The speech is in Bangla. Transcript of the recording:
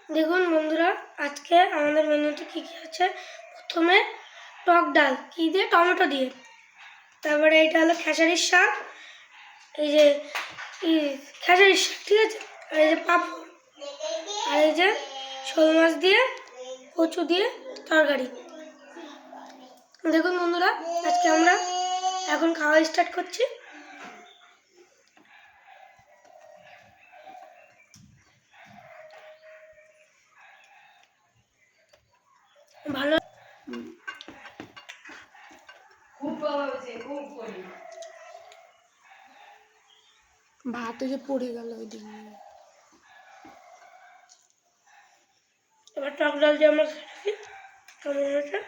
দেখুন বন্ধুরা, আজকে আমাদের মেনুতে কী কী আছে। প্রথমে টক ডাল, কী দিয়ে? টমেটো দিয়ে। তারপরে এটা হলো খেসারির শাক, এই যে খেসারির শাক, ঠিক আছে। আর এই যে পাঁপড়, আর এই যে শোল মাছ দিয়ে কচু দিয়ে তরকারি। দেখুন বন্ধুরা, আজকে আমরা এখন খাওয়া স্টার্ট করছি। ভালো, খুব ভালো হয়েছে, খুব করে ভাতে যে পড়ে গেল ওই দিন। এবার টক ডাল দিয়ে আমরা খেয়েছি, কেমন হয়েছে?